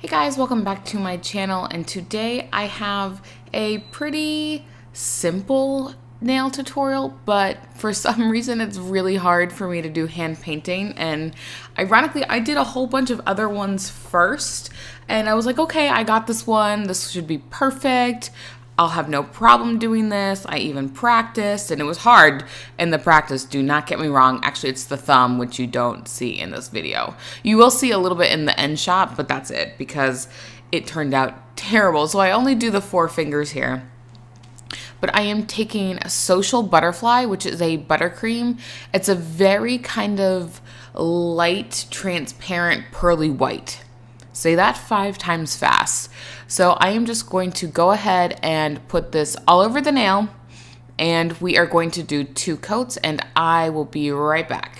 Hey guys, welcome back to my channel, and today I have a pretty simple nail tutorial, but for some reason it's really hard for me to do hand painting, and ironically I did a whole bunch of other ones first and I was like, okay, I got this one, this should be perfect, I'll have no problem doing this. I even practiced, and it was hard in the practice. Do not get me wrong. Actually, it's the thumb, which you don't see in this video. You will see a little bit in the end shot, but that's it because it turned out terrible. So I only do the 4 fingers here. But I am taking a Social Butterfly, which is a buttercream. It's a very kind of light, transparent, pearly white. Say that 5 times fast. So I am just going to go ahead and put this all over the nail, and we are going to do 2 coats, and I will be right back.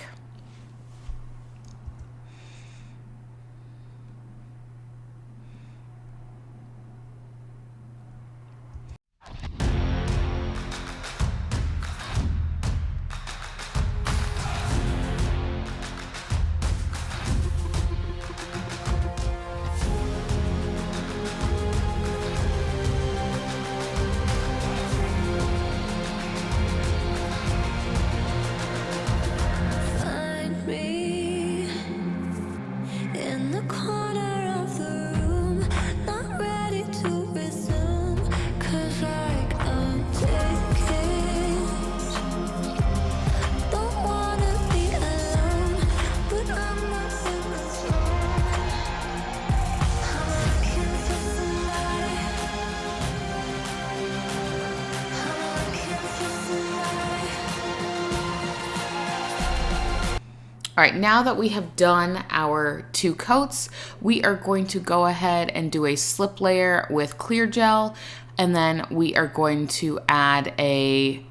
All right, now that we have done our 2 coats, we are going to go ahead and do a slip layer with clear gel, and then we are going to add a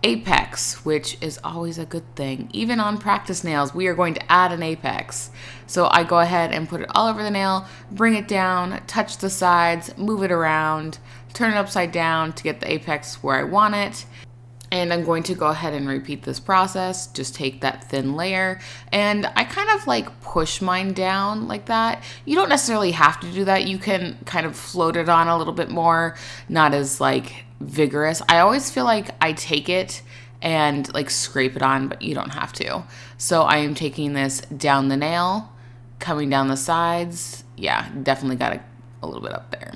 apex, which is always a good thing. Even on practice nails, we are going to add an apex. So I go ahead and put it all over the nail, bring it down, touch the sides, move it around, turn it upside down to get the apex where I want it. And I'm going to go ahead and repeat this process. Just take that thin layer, and I kind of like push mine down like that. You don't necessarily have to do that. You can kind of float it on a little bit more, not as like vigorous. I always feel like I take it and like scrape it on, but you don't have to. So I am taking this down the nail, coming down the sides. Yeah, definitely got a little bit up there.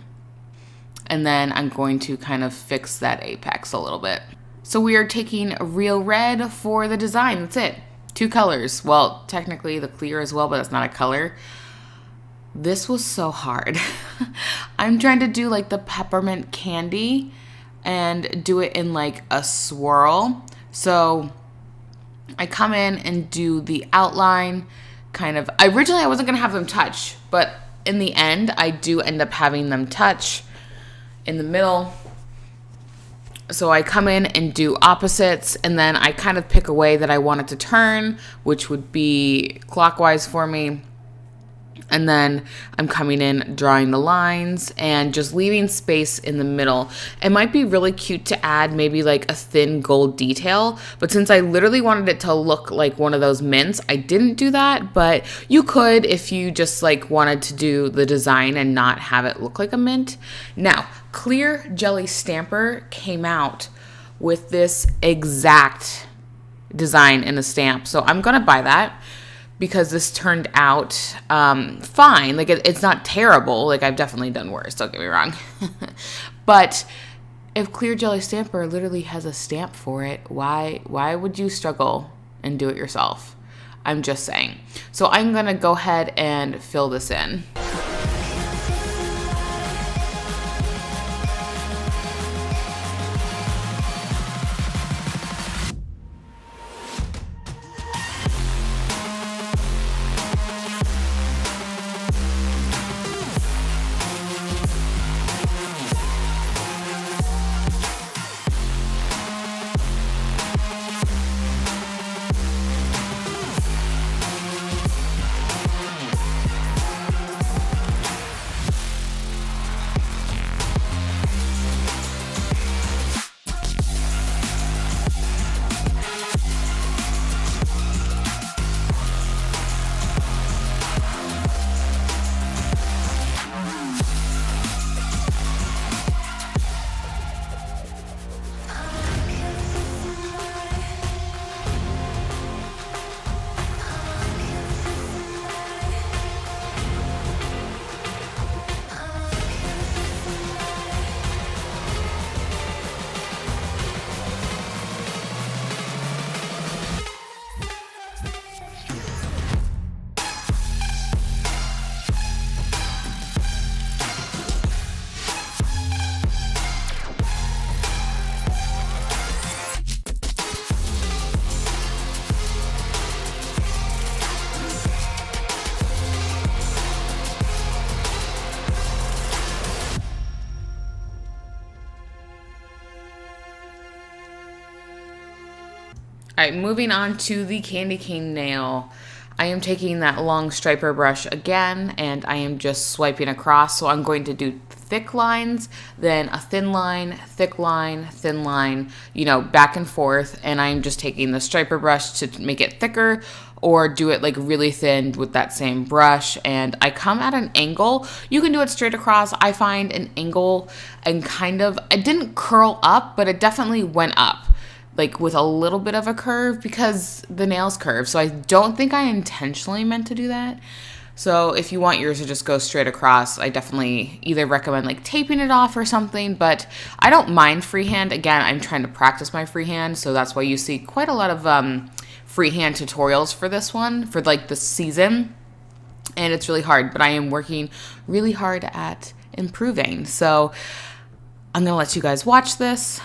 And then I'm going to kind of fix that apex a little bit. So we are taking real red for the design. That's it. 2 colors. Well, technically the clear as well, but it's not a color. This was so hard. I'm trying to do like the peppermint candy and do it in like a swirl. So I come in and do the outline kind of. Originally I wasn't going to have them touch, but in the end I do end up having them touch in the middle. So I come in and do opposites, and then I kind of pick a way that I want it to turn, which would be clockwise for me. And then I'm coming in, drawing the lines, and just leaving space in the middle. It might be really cute to add maybe like a thin gold detail, but since I literally wanted it to look like one of those mints, I didn't do that. But you could if you just like wanted to do the design and not have it look like a mint. Now, Clear Jelly Stamper came out with this exact design in a stamp, so I'm gonna buy that because this turned out fine. Like it's not terrible. Like I've definitely done worse, don't get me wrong. But if Clear Jelly Stamper literally has a stamp for it, why would you struggle and do it yourself? I'm just saying. So I'm gonna go ahead and fill this in. All right, moving on to the candy cane nail. I am taking that long striper brush again, and I am just swiping across. So I'm going to do thick lines, then a thin line, thick line, thin line, you know, back and forth. And I'm just taking the striper brush to make it thicker, or do it like really thin with that same brush. And I come at an angle. You can do it straight across. I find an angle and kind of, it didn't curl up, but it definitely went up, like with a little bit of a curve because the nail's curved. So I don't think I intentionally meant to do that. So if you want yours to just go straight across, I definitely either recommend like taping it off or something, but I don't mind freehand. Again, I'm trying to practice my freehand, so that's why you see quite a lot of freehand tutorials for this one, for like the season. And it's really hard, but I am working really hard at improving. So I'm gonna let you guys watch this.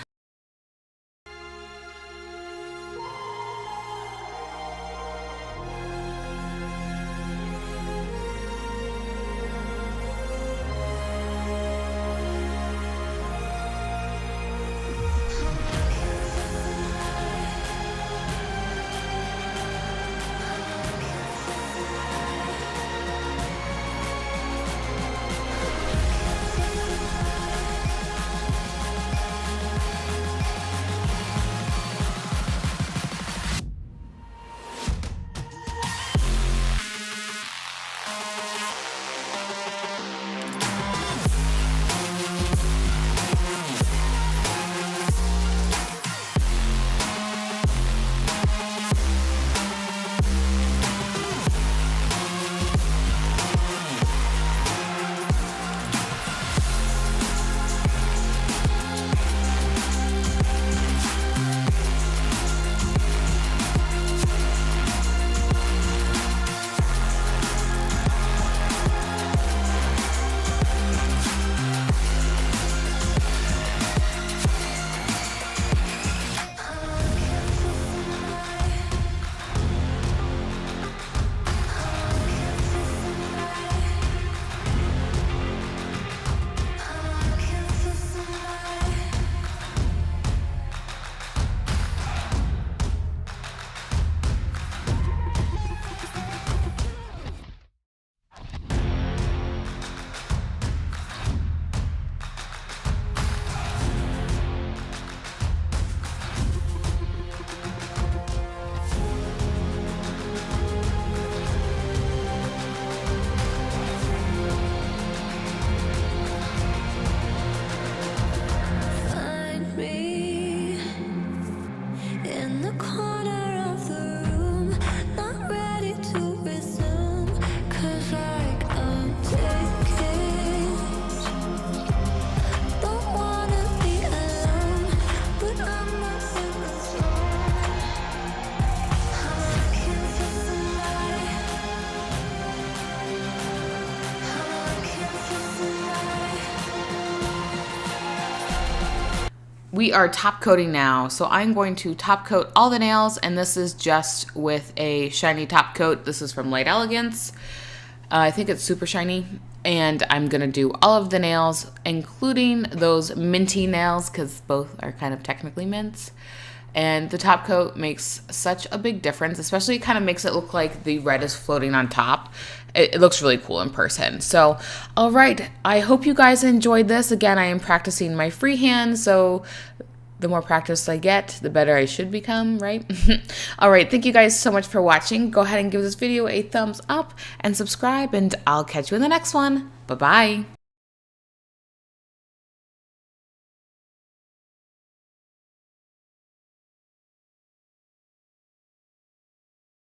We are top coating now, so I'm going to top coat all the nails, and this is just with a shiny top coat. This is from Light Elegance. I think it's super shiny, and I'm gonna do all of the nails, including those minty nails, because both are kind of technically mints. And the top coat makes such a big difference, especially it kind of makes it look like the red is floating on top. It looks really cool in person. So, all right, I hope you guys enjoyed this. Again, I am practicing my freehand, so the more practice I get, the better I should become, right? All right, thank you guys so much for watching. Go ahead and give this video a thumbs up and subscribe, and I'll catch you in the next one. Bye-bye.